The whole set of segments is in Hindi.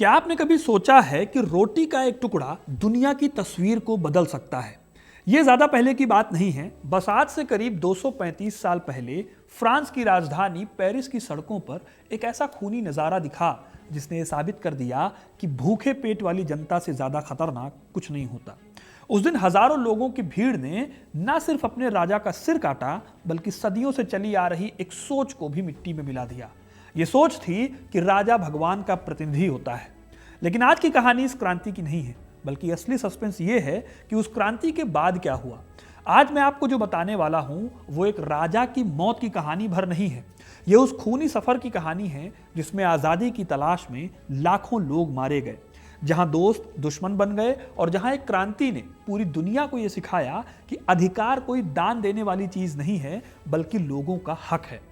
क्या आपने कभी सोचा है कि रोटी का एक टुकड़ा दुनिया की तस्वीर को बदल सकता है? यह ज्यादा पहले की बात नहीं है। बस आज से करीब 235 साल पहले फ्रांस की राजधानी पेरिस की सड़कों पर एक ऐसा खूनी नजारा दिखा जिसने यह साबित कर दिया कि भूखे पेट वाली जनता से ज्यादा खतरनाक कुछ नहीं होता। उस दिन हजारों लोगों की भीड़ ने न सिर्फ अपने राजा का सिर काटा, बल्कि सदियों से चली आ रही एक सोच को भी मिट्टी में मिला दिया। ये सोच थी कि राजा भगवान का प्रतिनिधि होता है। लेकिन आज की कहानी इस क्रांति की नहीं है, बल्कि असली सस्पेंस ये है कि उस क्रांति के बाद क्या हुआ। आज मैं आपको जो बताने वाला हूं वो एक राजा की मौत की कहानी भर नहीं है। यह उस खूनी सफर की कहानी है जिसमें आजादी की तलाश में लाखों लोग मारे गए, जहां दोस्त दुश्मन बन गए और जहां एक क्रांति ने पूरी दुनिया को यह सिखाया कि अधिकार कोई दान देने वाली चीज नहीं है, बल्कि लोगों का हक है।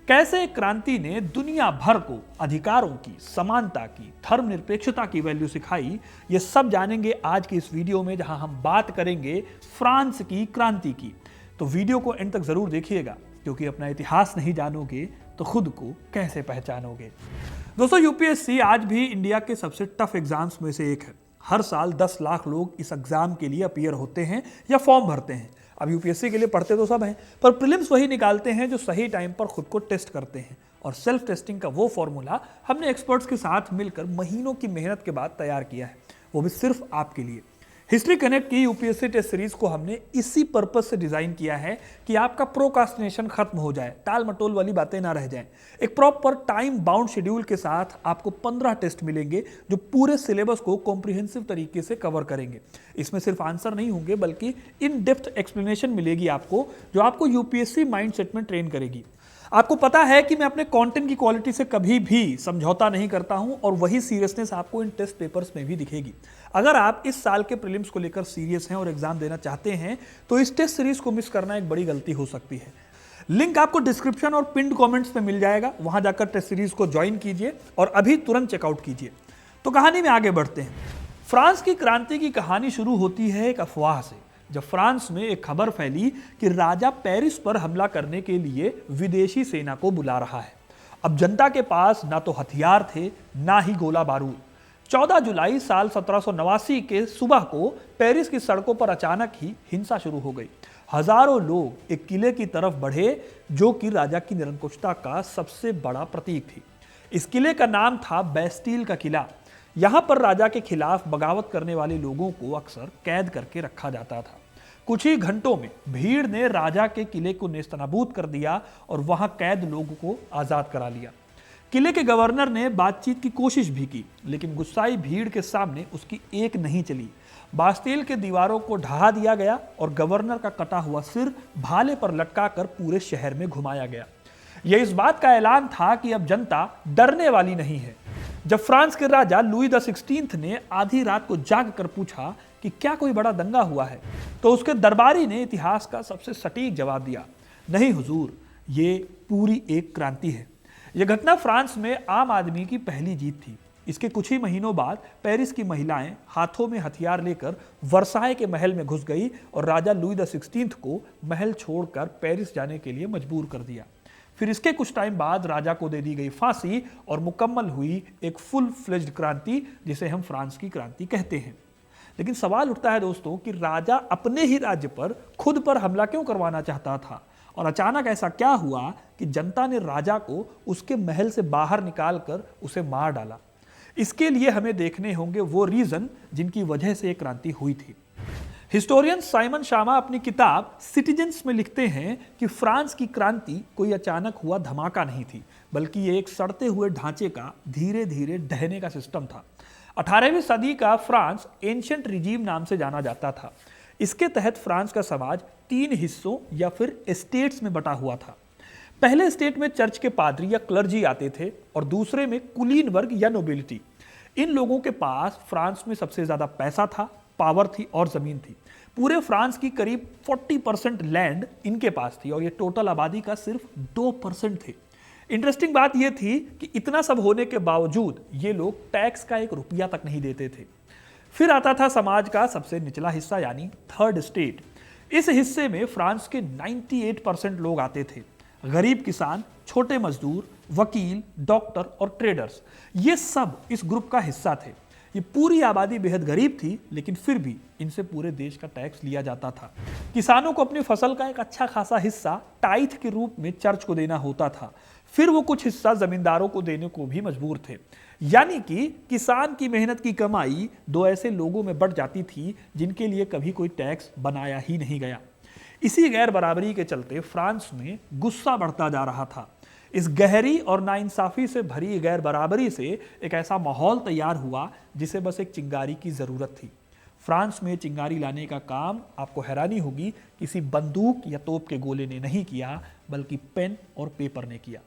कैसे एक क्रांति ने दुनिया भर को अधिकारों की, समानता की, धर्मनिरपेक्षता की वैल्यू सिखाई, ये सब जानेंगे आज की इस वीडियो में, जहां हम बात करेंगे फ्रांस की क्रांति की। तो वीडियो को एंड तक जरूर देखिएगा, क्योंकि अपना इतिहास नहीं जानोगे तो खुद को कैसे पहचानोगे। दोस्तों, यूपीएससी आज भी इंडिया के सबसे टफ एग्जाम्स में से एक है। हर साल 10 लाख लोग इस एग्जाम के लिए अपीयर होते हैं या फॉर्म भरते हैं। अब यूपीएससी के लिए पढ़ते तो सब हैं, पर प्रीलिम्स वही निकालते हैं जो सही टाइम पर खुद को टेस्ट करते हैं। और सेल्फ टेस्टिंग का वो फॉर्मूला हमने एक्सपर्ट्स के साथ मिलकर महीनों की मेहनत के बाद तैयार किया है, वो भी सिर्फ आपके लिए। हिस्ट्री कनेक्ट की यूपीएससी टेस्ट सीरीज को हमने इसी पर्पज से डिजाइन किया है कि आपका प्रोक्रास्टिनेशन खत्म हो जाए, टाल मटोल वाली बातें ना रह जाएं। एक प्रॉपर टाइम बाउंड शेड्यूल के साथ आपको 15 टेस्ट मिलेंगे जो पूरे सिलेबस को कॉम्प्रिहेंसिव तरीके से कवर करेंगे। इसमें सिर्फ आंसर नहीं होंगे, बल्कि इन डेप्थ एक्सप्लेनेशन मिलेगी आपको, जो आपको यूपीएससी माइंडसेट में ट्रेन करेगी। आपको पता है कि मैं अपने कंटेंट की क्वालिटी से कभी भी समझौता नहीं करता हूं, और वही सीरियसनेस आपको इन टेस्ट पेपर्स में भी दिखेगी। अगर आप इस साल के प्रीलिम्स को लेकर सीरियस हैं और एग्जाम देना चाहते हैं, तो इस टेस्ट सीरीज को मिस करना एक बड़ी गलती हो सकती है। लिंक आपको डिस्क्रिप्शन और पिन्ड कमेंट्स में मिल जाएगा, वहां जाकर टेस्ट सीरीज को ज्वाइन कीजिए और अभी तुरंत चेकआउट कीजिए। तो कहानी में आगे बढ़ते हैं। फ्रांस की क्रांति की कहानी शुरू होती है एक अफवाह से, जब फ्रांस में एक खबर फैली कि राजा पेरिस पर हमला करने के लिए विदेशी सेना को बुला रहा है। अब जनता के पास ना तो हथियार थे, ना ही गोला बारूद। 14 जुलाई साल 1789 के सुबह को पेरिस की सड़कों पर अचानक ही हिंसा शुरू हो गई। हजारों लोग एक किले की तरफ बढ़े, जो कि राजा की निरंकुशता का सबसे बड़ा प्रतीक थी। इस किले का नाम था बैस्टील का किला। यहां पर राजा के खिलाफ बगावत करने वाले लोगों को अक्सर कैद करके रखा जाता था। कुछ ही घंटों में भीड़ ने राजा के किले को नेस्तनाबूद कर दिया और वहां कैद लोगों को आजाद करा लिया। किले के गवर्नर ने बातचीत की कोशिश भी की, लेकिन गुस्साई भीड़ के सामने उसकी एक नहीं चली। बास्टील के दीवारों को ढहा दिया गया और गवर्नर का कटा हुआ सिर भाले पर लटकाकर पूरे शहर में घुमाया गया। यह इस बात का ऐलान था कि अब जनता डरने वाली नहीं है। जब फ्रांस के राजा लुई द 16 ने आधी रात को जाग कर पूछा कि क्या कोई बड़ा दंगा हुआ है, तो उसके दरबारी ने इतिहास का सबसे सटीक जवाब दिया, नहीं हुजूर, ये पूरी एक क्रांति है। यह घटना फ्रांस में आम आदमी की पहली जीत थी। इसके कुछ ही महीनों बाद पेरिस की महिलाएं हाथों में हथियार लेकर वर्साय के महल में घुस गई और राजा लुई द 16 को महल छोड़कर पेरिस जाने के लिए मजबूर कर दिया। फिर इसके कुछ टाइम बाद राजा को दे दी गई फांसी और मुकम्मल हुई एक फुल फ्लेज्ड क्रांति, जिसे हम फ्रांस की क्रांति कहते हैं। लेकिन सवाल उठता है दोस्तों कि राजा अपने ही राज्य पर खुद पर हमला क्यों करवाना चाहता था, और अचानक ऐसा क्या हुआ कि जनता ने राजा को उसके महल से बाहर निकालकर उसे मार डाला। इसके लिए हमें देखने होंगे वो रीजन जिनकी वजह से एक क्रांति हुई थी। हिस्टोरियन साइमन शामा अपनी किताब सिटीजन्स में लिखते हैं कि फ्रांस की क्रांति कोई अचानक हुआ धमाका नहीं थी, बल्कि ये एक सड़ते हुए ढांचे का धीरे धीरे ढहने का सिस्टम था। 18वीं सदी का फ्रांस एंशिएंट रिजीम नाम से जाना जाता था। इसके तहत फ्रांस का समाज 3 हिस्सों या फिर एस्टेट्स में बटा हुआ था। पहले स्टेट में चर्च के पादरी या क्लर्जी आते थे, और दूसरे में कुलीन वर्ग या नोबिलिटी। इन लोगों के पास फ्रांस में सबसे ज्यादा पैसा था, पावर थी और जमीन थी। पूरे फ्रांस की करीब 40% लैंड इनके पास थी, और ये टोटल आबादी का सिर्फ 2% थे। इंटरेस्टिंग बात यह थी कि इतना सब होने के बावजूद ये लोग टैक्स का 1 रुपया तक नहीं देते थे। फिर आता था समाज का सबसे निचला हिस्सा, यानी थर्ड स्टेट। इस हिस्से में फ्रांस के 98% लोग आते थे। गरीब किसान, छोटे मजदूर, वकील, डॉक्टर और ट्रेडर्स, ये सब इस ग्रुप का हिस्सा थे। ये पूरी आबादी बेहद गरीब थी, लेकिन फिर भी इनसे पूरे देश का टैक्स लिया जाता था। किसानों को अपनी फसल का एक अच्छा खासा हिस्सा टाइथ के रूप में चर्च को देना होता था। फिर वो कुछ हिस्सा जमींदारों को देने को भी मजबूर थे। यानी कि किसान की मेहनत की कमाई दो ऐसे लोगों में बढ़ जाती थी जिनके लिए कभी कोई टैक्स बनाया ही नहीं गया। इसी गैर बराबरी के चलते फ्रांस में गुस्सा बढ़ता जा रहा था। इस गहरी और नाइंसाफी से भरी गैर बराबरी से एक ऐसा माहौल तैयार हुआ जिसे बस एक चिंगारी की जरूरत थी। फ्रांस में चिंगारी लाने का काम, आपको हैरानी होगी, किसी बंदूक या तोप के गोले ने नहीं किया, बल्कि पेन और पेपर ने किया।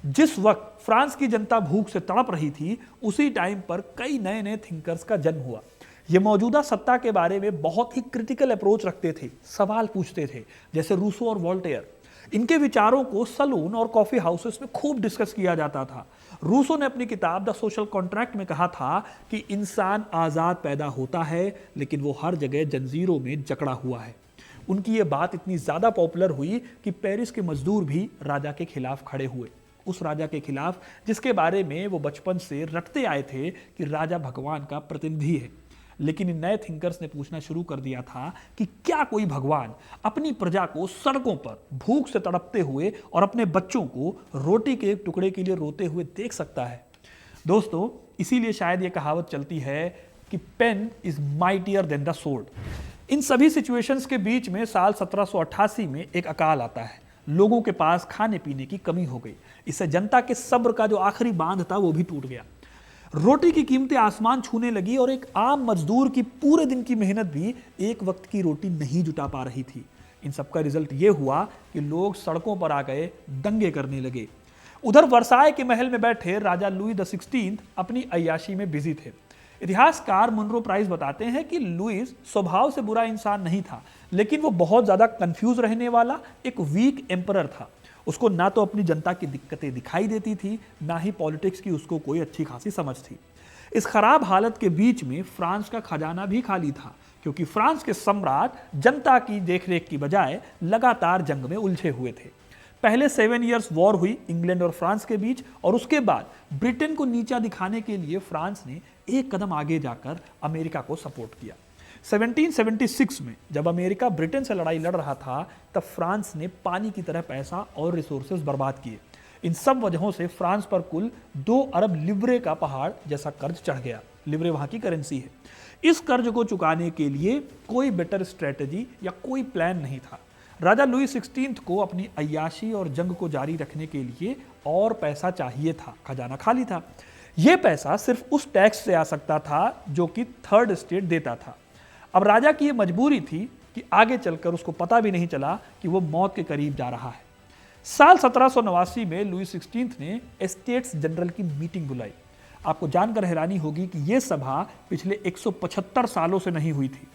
जिस वक्त फ्रांस की जनता भूख से तड़प रही थी, उसी टाइम पर कई नए नए थिंकर्स का जन्म हुआ। ये मौजूदा सत्ता के बारे में बहुत ही क्रिटिकल अप्रोच रखते थे, सवाल पूछते थे, जैसे रूसो और वोल्टेयर। इनके विचारों को सलून और कॉफी हाउसेस में खूब डिस्कस किया जाता था। रूसो ने अपनी किताब द सोशल कॉन्ट्रैक्ट में कहा था कि इंसान आजाद पैदा होता है, लेकिन वो हर जगह जंजीरों में जकड़ा हुआ है। उनकी ये बात इतनी ज्यादा पॉपुलर हुई कि पेरिस के मजदूर भी राजा के खिलाफ खड़े हुए। उस राजा के खिलाफ जिसके बारे में वो बचपन से रटते आए थे कि राजा भगवान का प्रतिनिधि है। लेकिन इन नए थिंकर्स ने पूछना शुरू कर दिया था कि क्या कोई भगवान अपनी प्रजा को सड़कों पर भूख से तड़पते हुए और अपने बच्चों को रोटी के एक टुकड़े के लिए रोते हुए देख सकता है? दोस्तों, इसीलिए शायद ये कहावत चलती है कि pen is mightier than the sword. इन सभी सिचुएशंस के बीच में साल 1788 में एक अकाल आता है। लोगों के पास खाने पीने की कमी हो गई। इससे जनता के सब्र का जो आखिरी बांध था वो भी टूट गया। रोटी की कीमतें आसमान छूने लगी और एक आम मजदूर की पूरे दिन की मेहनत भी एक वक्त की रोटी नहीं जुटा पा रही थी। इन सब का रिजल्ट ये हुआ कि लोग सड़कों पर आ गए, दंगे करने लगे। उधर वर्साय के महल में बैठे राजा लुई द 16 अपनी अय्याशी में बिजी थे। इतिहासकार मुनरो प्राइस बताते हैं कि लुइस स्वभाव से बुरा इंसान नहीं था, लेकिन वो बहुत ज्यादा कंफ्यूज रहने वाला एक वीक एम्परर था। उसको ना तो अपनी जनता की दिक्कतें दिखाई देती थी, ना ही पॉलिटिक्स की उसको कोई अच्छी खासी समझ थी। इस खराब हालत के बीच में फ्रांस का खजाना भी खाली था, क्योंकि फ्रांस के सम्राट जनता की देखरेख की बजाय लगातार जंग में उलझे हुए थे। पहले 7 इयर्स वॉर हुई इंग्लैंड और फ्रांस के बीच, और उसके बाद ब्रिटेन को नीचा दिखाने के लिए फ्रांस ने एक कदम आगे जाकर अमेरिका को सपोर्ट किया। 1776 में जब अमेरिका ब्रिटेन से लड़ाई लड़ रहा था, तब फ्रांस ने पानी की तरह पैसा और रिसोर्सेज बर्बाद किए। इन सब वजहों से फ्रांस पर कुल 2 अरब लिब्रे का पहाड़ जैसा कर्ज चढ़ गया। लिब्रे वहां की करेंसी है। इस कर्ज को चुकाने के लिए कोई बेटर स्ट्रेटेजी या कोई प्लान नहीं था। राजा लुई 16 को अपनी अय्याशी और जंग को जारी रखने के लिए और पैसा चाहिए था। खजाना खाली था। यह पैसा सिर्फ उस टैक्स से आ सकता था जो कि थर्ड स्टेट देता था। अब राजा की यह मजबूरी थी कि आगे चलकर उसको पता भी नहीं चला कि वो मौत के करीब जा रहा है। साल 1789 में लुई 16 ने एस्टेट्स जनरल की मीटिंग बुलाई। आपको जानकर हैरानी होगी कि यह सभा पिछले 175 सालों से नहीं हुई थी।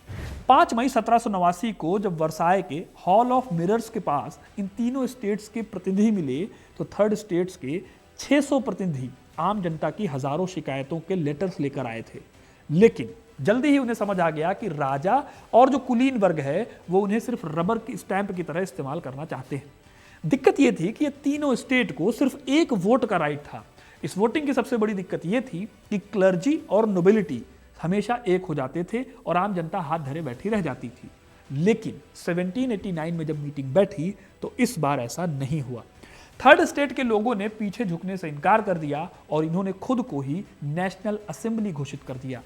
5 मई 1789 को जब वर्साय के हॉल ऑफ मिरर्स के पास इन तीनों स्टेट्स के प्रतिनिधि मिले, तो थर्ड स्टेट्स के 600 प्रतिनिधि आम जनता की हजारों शिकायतों के लेटर्स लेकर आए थे। लेकिन जल्दी ही उन्हें समझ आ गया कि राजा और जो कुलीन वर्ग है वो उन्हें सिर्फ रबर की स्टैंप की तरह इस्तेमाल करना चाहते हैं। दिक्कत यह थी कि ये तीनों स्टेट को सिर्फ एक वोट का राइट था। इस वोटिंग की सबसे बड़ी दिक्कत यह थी कि क्लर्जी और नोबिलिटी हमेशा एक हो जाते थे और आम जनता हाथ धरे बैठी रह जाती थी। लेकिन 1789 में जब मीटिंग बैठी तो इस बार ऐसा नहीं हुआ। थर्ड स्टेट के लोगों ने पीछे झुकने से इनकार कर दिया और इन्होंने खुद को ही नेशनल असेंबली घोषित कर दिया।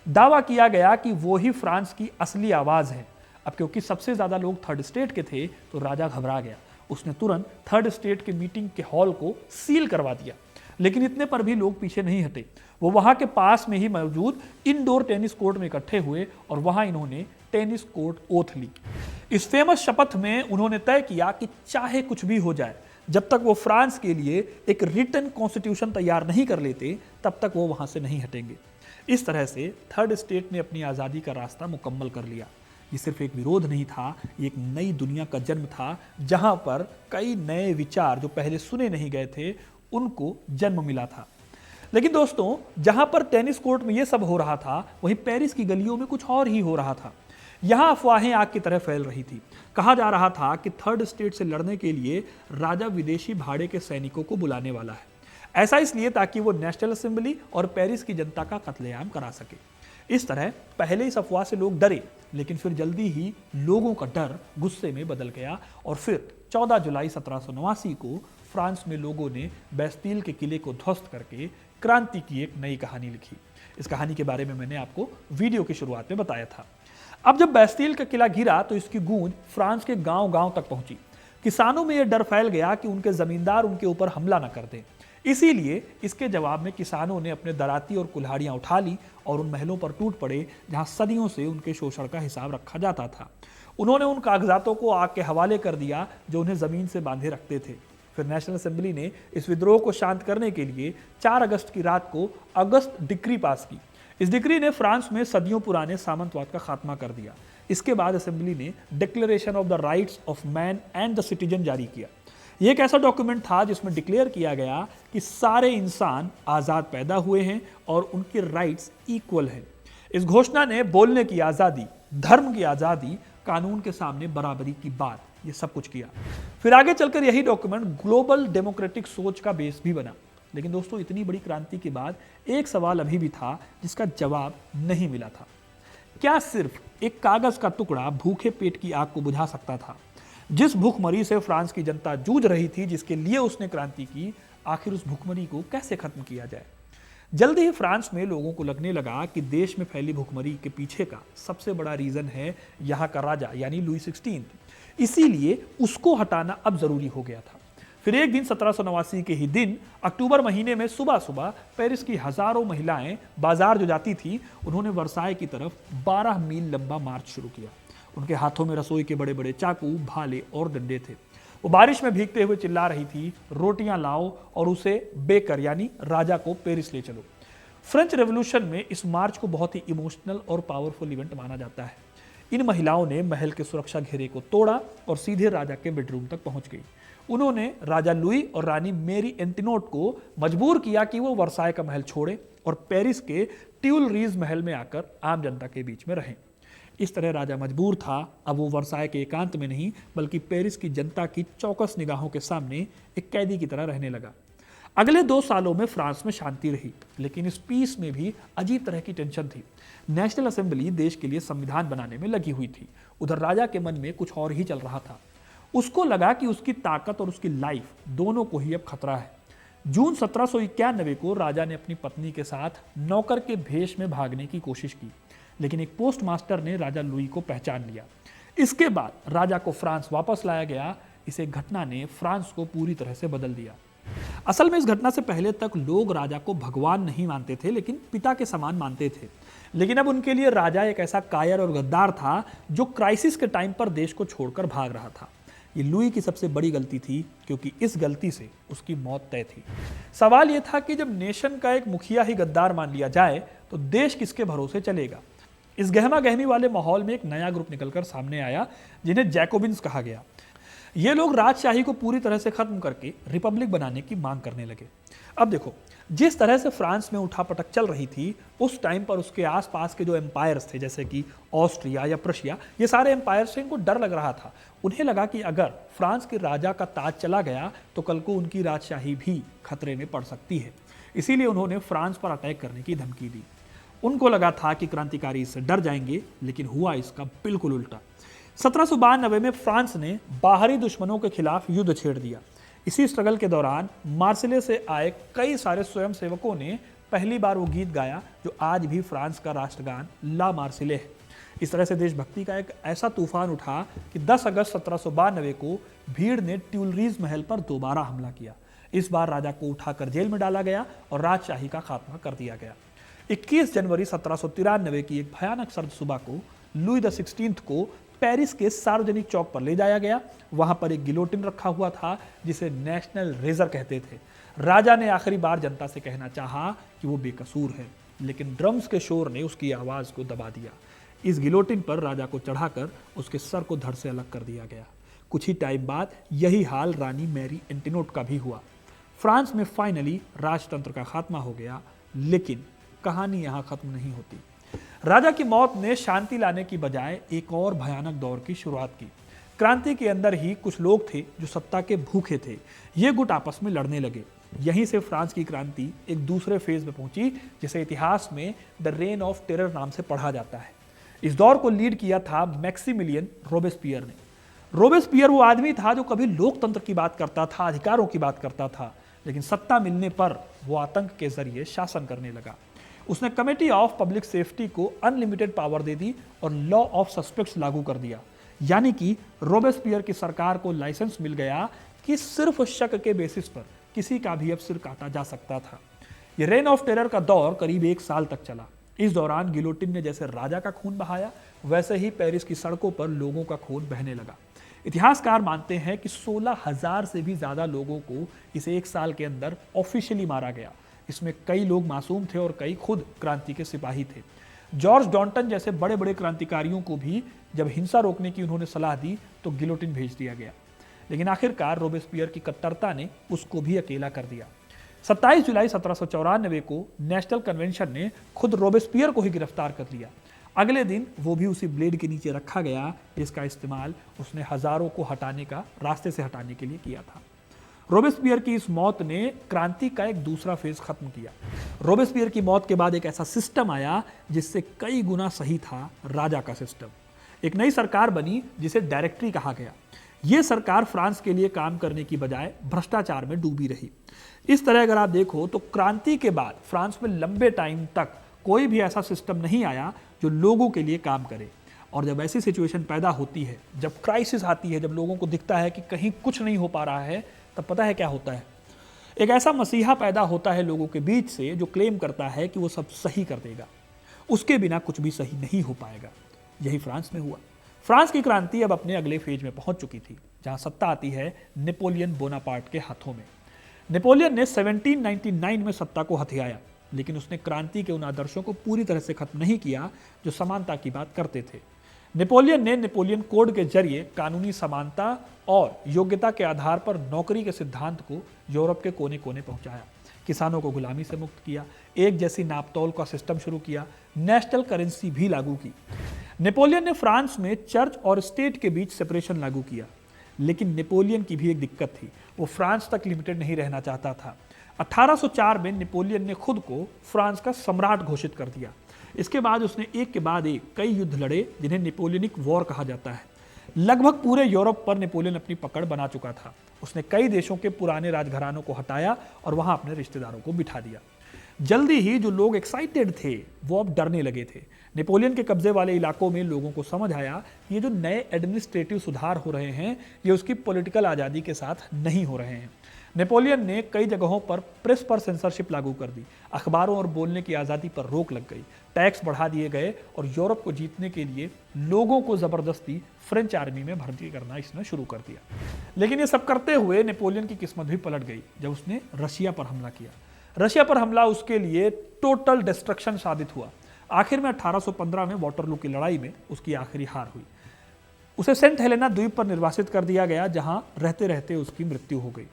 दावा किया गया कि वो ही फ्रांस की असली आवाज है। अब क्योंकि सबसे ज्यादा लोग थर्ड स्टेट के थे, तो राजा घबरा गया। उसने तुरंत थर्ड स्टेट के मीटिंग के हॉल को सील करवा दिया। लेकिन इतने पर भी लोग पीछे नहीं हटे। वो वहां के पास में ही मौजूद इंडोर टेनिस कोर्ट में इकट्ठे हुए और वहां इन्होंने टेनिस कोर्ट ओथ ली। इस फेमस शपथ में उन्होंने तय किया कि चाहे कुछ भी हो जाए, जब तक वो फ्रांस के लिए एक रिटन कॉन्स्टिट्यूशन तैयार नहीं कर लेते, तब तक वो वहां से नहीं हटेंगे। इस तरह से थर्ड स्टेट ने अपनी आज़ादी का रास्ता मुकम्मल कर लिया। ये सिर्फ एक विरोध नहीं था, ये एक नई दुनिया का जन्म था, जहां पर कई नए विचार जो पहले सुने नहीं गए थे उनको जन्म मिला था। लेकिन दोस्तों, जहां पर टेनिस कोर्ट में ये सब हो रहा था, वहीं पेरिस की गलियों में कुछ और ही हो रहा था। यहां अफवाहें आग की तरह फैल रही थी। कहा जा रहा था कि थर्ड स्टेट से लड़ने के लिए राजा विदेशी भाड़े के सैनिकों को बुलाने वाला है। ऐसा इसलिए ताकि वो नेशनल असेंबली और पेरिस की जनता का कत्लेआम करा सके। इस तरह पहले इस अफवाह से लोग डरे, लेकिन फिर जल्दी ही लोगों का डर गुस्से में बदल गया और फिर 14 जुलाई 1789 को फ्रांस में लोगों ने बैस्टील के किले को ध्वस्त करके क्रांति की एक नई कहानी लिखी। इस कहानी के बारे में मैंने आपको वीडियो की शुरुआत में बताया था। अब जब बैस्टील का किला गिरा तो इसकी गूंज फ्रांस के गांव-गांव तक पहुंची। किसानों में यह डर फैल गया कि उनके जमींदार उनके ऊपर हमला न कर दें। इसीलिए इसके जवाब में किसानों ने अपने दराती और कुल्हाड़ियां उठा ली और उन महलों पर टूट पड़े जहां सदियों से उनके शोषण का हिसाब रखा जाता था। उन्होंने उन कागजातों को आग के हवाले कर दिया जो उन्हें जमीन से बांधे रखते थे। फिर नेशनल असेंबली ने इस विद्रोह को शांत करने के लिए 4 अगस्त की रात को अगस्त डिक्री पास की। इस डिक्री ने फ्रांस में सदियों पुराने सामंतवाद का खात्मा कर दिया। इसके बाद असेंबली ने declaration of the rights of man and the citizen जारी किया। यह एक ऐसा डॉक्यूमेंट था जिसमें डिक्लेयर किया गया कि सारे इंसान आज़ाद पैदा हुए हैं और उनके राइट्स इक्वल हैं। इस घोषणा ने बोलने की आज़ादी, धर्म की आज़ादी, कानून के सामने बराबरी की बात, ये सब कुछ किया। फिर आगे चलकर यही डॉक्यूमेंट ग्लोबल डेमोक्रेटिक सोच का बेस भी बना। लेकिन दोस्तों, इतनी बड़ी क्रांति के बाद एक सवाल अभी भी था जिसका जवाब नहीं मिला था। क्या सिर्फ एक कागज का टुकड़ा भूखे पेट की आग को बुझा सकता था? जिस भूखमरी से फ्रांस की जनता जूझ रही थी, जिसके लिए उसने क्रांति की, आखिर उस भूखमरी को कैसे खत्म किया जाए? जल्दी ही फ्रांस में लोगों को लगने लगा कि देश में फैली भूखमरी के पीछे का सबसे बड़ा रीजन है यहाँ का राजा यानी लुई 16। इसीलिए उसको हटाना अब जरूरी हो गया था। फिर एक दिन 1789 के ही दिन अक्टूबर महीने में सुबह सुबह पेरिस की हजारों महिलाएं बाजार जो जाती थी, उन्होंने वर्साय की तरफ 12 मील लंबा मार्च शुरू किया। उनके हाथों में रसोई के बड़े बड़े चाकू, भाले और डंडे थे। वो बारिश में भीगते हुए चिल्ला रही थी, रोटियां लाओ और उसे बेकर यानी राजा को पेरिस ले चलो। फ्रेंच रेवोल्यूशन में इस मार्च को बहुत ही इमोशनल और पावरफुल इवेंट माना जाता है। इन महिलाओं ने महल के सुरक्षा घेरे को तोड़ा और सीधे राजा के बेडरूम तक पहुंच गई। उन्होंने राजा लुई और रानी मेरी एंटिनोट को मजबूर किया कि वो वर्साय का महल छोड़े और पेरिस के ट्यूलरीज महल में आकर आम जनता के बीच में रहें। इस तरह राजा मजबूर था। अब वो वर्साय के एकांत में नहीं बल्कि पेरिस की जनता की चौकस निगाहों के सामने एक कैदी की तरह रहने लगा। अगले 2 सालों में फ्रांस में शांति रही, लेकिन इस पीस में भी अजीब तरह की टेंशन थी। नेशनल असेंबली देश के लिए संविधान बनाने में लगी हुई थी। उधर राजा के मन में कुछ और ही चल रहा था। उसको लगा कि उसकी ताकत और उसकी लाइफ दोनों को ही अब खतरा है। जून 1791 को राजा ने अपनी पत्नी के साथ नौकर के भेष में भागने की कोशिश की, लेकिन एक पोस्ट मास्टर ने राजा लुई को पहचान लिया। इसके बाद राजा को फ्रांस वापस लाया गया। इस एक घटना ने फ्रांस को पूरी तरह से बदल दिया। असल में इस घटना से पहले तक लोग राजा को भगवान नहीं मानते थे, लेकिन पिता के समान मानते थे। लेकिन अब उनके लिए राजा एक ऐसा कायर और गद्दार था जो क्राइसिस के टाइम पर देश को छोड़कर भाग रहा था। ये लुई की सबसे बड़ी गलती थी, क्योंकि इस गलती से उसकी मौत तय थी। सवाल यह था कि जब नेशन का एक मुखिया ही गद्दार मान लिया जाए तो देश किसके भरोसे चलेगा? इस गहमा गहमी वाले माहौल में एक नया ग्रुप निकलकर सामने आया जिन्हें जैकोबिन्स कहा गया। ये लोग राजशाही को पूरी तरह से खत्म करके रिपब्लिक बनाने की मांग करने लगे। अब देखो, जिस तरह से फ्रांस में उठापटक चल रही थी, उस टाइम पर उसके आसपास के जो एम्पायर्स थे, जैसे कि ऑस्ट्रिया या प्रशिया, ये सारे एम्पायर्स से इनको डर लग रहा था। उन्हें लगा कि अगर फ्रांस के राजा का ताज चला गया तो कल को उनकी राजशाही भी खतरे में पड़ सकती है। इसीलिए उन्होंने फ्रांस पर अटैक करने की धमकी दी। उनको लगा था कि क्रांतिकारी इससे डर जाएंगे, लेकिन हुआ इसका बिल्कुल उल्टा। 1792 में फ्रांस ने बाहरी दुश्मनों के खिलाफ युद्ध छेड़ दिया। इसी स्ट्रगल के दौरान मार्सिले से आए कई सारे स्वयंसेवकों ने पहली बार वो गीत गाया जो आज भी फ्रांस का राष्ट्रगान ला मार्सिले है। इस तरह से देशभक्ति का एक ऐसा तूफान उठा कि 10 अगस्त 1792 को भीड़ ने ट्यूलरीज महल पर दोबारा हमला किया। इस बार राजा को उठाकर जेल में डाला गया और राजशाही का खात्मा कर दिया गया। 21 जनवरी 1793 की एक भयानक सर्द सुबह को लुई द 16 को पेरिस के सार्वजनिक चौक पर ले जाया गया। वहां पर एक गिलोटिन रखा हुआ था जिसे नेशनल रेजर कहते थे। राजा ने आखिरी बार जनता से कहना चाहा कि वो बेकसूर है, लेकिन ड्रम्स के शोर ने उसकी आवाज को दबा दिया। इस गिलोटिन पर राजा को चढ़ाकर उसके सर को धड़ से अलग कर दिया गया। कुछ ही टाइम बाद यही हाल रानी मैरी एंटिनोट का भी हुआ। फ्रांस में फाइनली राजतंत्र का खात्मा हो गया, लेकिन कहानी यहां खत्म नहीं होती। राजा की मौत ने शांति लाने की बजाय एक और भयानक दौर की शुरुआत की। क्रांति के अंदर ही कुछ लोग थे जो सत्ता के भूखे थे। ये गुट आपस में लड़ने लगे। यहीं से फ्रांस की क्रांति एक दूसरे फेज में पहुंची, जिसे इतिहास में द रेन ऑफ टेरर नाम से पढ़ा जाता है। इस दौर को लीड किया था मैक्सिमिलियन रोबेस्पियर ने। रोबेस्पियर वो आदमी था जो कभी लोकतंत्र की बात करता था, अधिकारों की बात करता था, लेकिन सत्ता मिलने पर वो आतंक के जरिए शासन करने लगा। उसने कमेटी ऑफ पब्लिक सेफ्टी को अनलिमिटेड पावर दे दी और लॉ ऑफ सस्पेक्ट्स लागू कर दिया, यानी कि रोबेस्पियर की सरकार को लाइसेंस मिल गया कि सिर्फ शक के बेसिस पर किसी का भी अब सिर काटा जा सकता था। ये रेन ऑफ टेरर का दौर करीब 1 साल तक चला। इस दौरान गिलोटिन ने जैसे राजा का खून बहाया, वैसे ही पेरिस की सड़कों पर लोगों का खून बहने लगा। इतिहासकार मानते हैं कि 16,000 से भी ज्यादा लोगों को इस 1 साल के अंदर ऑफिशियली मारा गया। इसमें कई लोग मासूम थे और कई खुद क्रांति के सिपाही थे। जॉर्ज डॉन्टन जैसे बड़े बड़े क्रांतिकारियों को भी जब हिंसा रोकने की उन्होंने सलाह दी तो गिलोटिन भेज दिया गया, लेकिन आखिरकार रोबेस्पियर की कट्टरता ने उसको भी अकेला कर दिया। 27 जुलाई 1794 को नेशनल कन्वेंशन ने खुद रोबेस्पियर को ही गिरफ्तार कर लिया। अगले दिन वो भी उसी ब्लेड के नीचे रखा गया जिसका इस्तेमाल उसने हजारों को रास्ते से हटाने के लिए किया था। रोबेस्पियर की इस मौत ने क्रांति का एक दूसरा फेज खत्म किया। रोबेस्पियर की मौत के बाद एक ऐसा सिस्टम आया जिससे कई गुना सही था राजा का सिस्टम। एक नई सरकार बनी जिसे डायरेक्टरी कहा गया। यह सरकार फ्रांस के लिए काम करने की बजाय भ्रष्टाचार में डूबी रही। इस तरह अगर आप देखो तो क्रांति के बाद फ्रांस में लंबे टाइम तक कोई भी ऐसा सिस्टम नहीं आया जो लोगों के लिए काम करे। और जब ऐसी सिचुएशन पैदा होती है, जब क्राइसिस आती है, जब लोगों को दिखता है कि कहीं कुछ नहीं हो पा रहा है, तब पता है क्या होता है? एक ऐसा मसीहा पैदा होता है लोगों के बीच से जो क्लेम करता है कि वो सब सही कर देगा, उसके बिना कुछ भी सही नहीं हो पाएगा। यही फ्रांस में हुआ। फ्रांस की क्रांति अब अपने अगले फेज में पहुंच चुकी थी, जहां सत्ता आती है नेपोलियन बोनापार्ट के हाथों में। नेपोलियन ने 1799 में सत्ता को हथियाया, लेकिन उसने क्रांति के उन आदर्शों को पूरी तरह से खत्म नहीं किया जो समानता की बात करते थे। नेपोलियन ने नेपोलियन कोड के जरिए कानूनी समानता और योग्यता के आधार पर नौकरी के सिद्धांत को यूरोप के कोने कोने पहुंचाया। किसानों को गुलामी से मुक्त किया, एक जैसी नापतोल का सिस्टम शुरू किया, नेशनल करेंसी भी लागू की। नेपोलियन ने फ्रांस में चर्च और स्टेट के बीच सेपरेशन लागू किया, लेकिन नेपोलियन की भी एक दिक्कत थी, वो फ्रांस तक लिमिटेड नहीं रहना चाहता था। 1804 में नेपोलियन ने खुद को फ्रांस का सम्राट घोषित कर दिया। इसके बाद उसने एक के बाद एक कई युद्ध लड़े जिन्हें नेपोलियनिक वॉर कहा जाता है। लगभग पूरे यूरोप पर नेपोलियन अपनी पकड़ बना चुका था। उसने कई देशों के पुराने राजघरानों को हटाया और वहां अपने रिश्तेदारों को बिठा दिया। जल्दी ही जो लोग एक्साइटेड थे वो अब डरने लगे थे। नेपोलियन के कब्जे वाले इलाकों में लोगों को समझ आया कि ये जो नए एडमिनिस्ट्रेटिव सुधार हो रहे हैं ये उसकी पॉलिटिकल आज़ादी के साथ नहीं हो रहे हैं। नेपोलियन ने कई जगहों पर प्रेस पर सेंसरशिप लागू कर दी, अखबारों और बोलने की आज़ादी पर रोक लग गई, टैक्स बढ़ा दिए गए और यूरोप को जीतने के लिए लोगों को ज़बरदस्ती फ्रेंच आर्मी में भर्ती करना इसने शुरू कर दिया। लेकिन ये सब करते हुए नेपोलियन की किस्मत भी पलट गई जब उसने रशिया पर हमला किया। रशिया पर हमला उसके लिए टोटल डिस्ट्रक्शन साबित हुआ। आखिर में 1815 में वाटरलू की लड़ाई में उसकी आखिरी हार हुई। उसे सेंट हेलेना द्वीप पर निर्वासित कर दिया गया, जहां रहते रहते उसकी मृत्यु हो गई।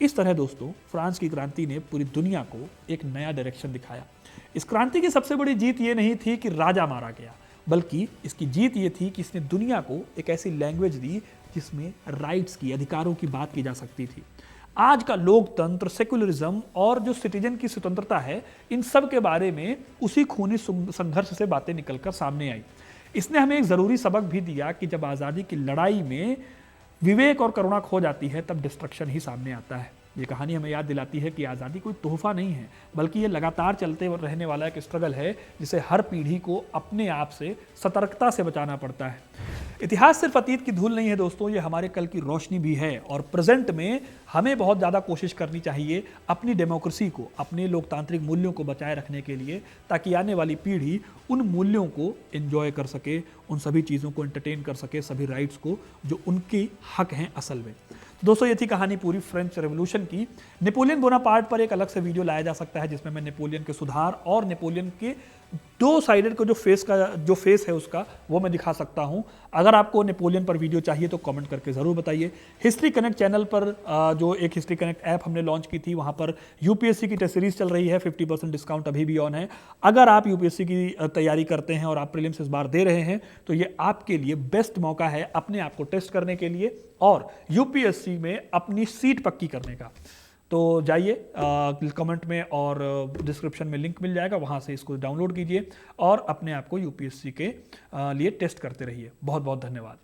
इस तरह दोस्तों फ्रांस की क्रांति ने पूरी दुनिया को एक नया डायरेक्शन दिखाया। इस क्रांति की सबसे बड़ी जीत ये नहीं थी कि राजा मारा गया, बल्कि इसकी जीत ये थी कि इसने दुनिया को एक ऐसी लैंग्वेज दी जिसमें राइट्स की, अधिकारों की बात की जा सकती थी। आज का लोकतंत्र, सेकुलरिज्म और जो सिटीजन की स्वतंत्रता है, इन सब के बारे में उसी खूनी संघर्ष से बातें निकलकर सामने आई। इसने हमें एक ज़रूरी सबक भी दिया कि जब आज़ादी की लड़ाई में विवेक और करुणा खो जाती है तब डिस्ट्रक्शन ही सामने आता है। ये कहानी हमें याद दिलाती है कि आज़ादी कोई तोहफा नहीं है, बल्कि ये लगातार चलते रहने वाला एक स्ट्रगल है जिसे हर पीढ़ी को अपने आप से सतर्कता से बचाना पड़ता है। इतिहास सिर्फ अतीत की धूल नहीं है दोस्तों, ये हमारे कल की रोशनी भी है। और प्रेजेंट में हमें बहुत ज़्यादा कोशिश करनी चाहिए अपनी डेमोक्रेसी को, अपने लोकतांत्रिक मूल्यों को बचाए रखने के लिए, ताकि आने वाली पीढ़ी उन मूल्यों को एंजॉय कर सके, उन सभी चीज़ों को एंटरटेन कर सके, सभी राइट्स को जो उनकी हक हैं असल में। दोस्तों ये थी कहानी पूरी फ्रेंच रेवोल्यूशन की। नेपोलियन बोनापार्ट पर एक अलग से वीडियो लाया जा सकता है जिसमें मैं नेपोलियन के सुधार और नेपोलियन के दो साइडेड को जो फेस है उसका वो मैं दिखा सकता हूं। अगर आपको नेपोलियन पर वीडियो चाहिए तो कमेंट करके ज़रूर बताइए। हिस्ट्री कनेक्ट चैनल पर जो एक हिस्ट्री कनेक्ट ऐप हमने लॉन्च की थी, वहां पर यूपीएससी की टेस्ट सीरीज चल रही है, 50% डिस्काउंट अभी भी ऑन है। अगर आप यूपीएससी की तैयारी करते हैं और आप प्रीलिम्स इस बार दे रहे हैं तो ये आपके लिए बेस्ट मौका है अपने आप को टेस्ट करने के लिए और यूपीएससी में अपनी सीट पक्की करने का। तो जाइए कमेंट में और डिस्क्रिप्शन में लिंक मिल जाएगा, वहाँ से इसको डाउनलोड कीजिए और अपने आप को यूपीएससी के लिए टेस्ट करते रहिए। बहुत बहुत धन्यवाद।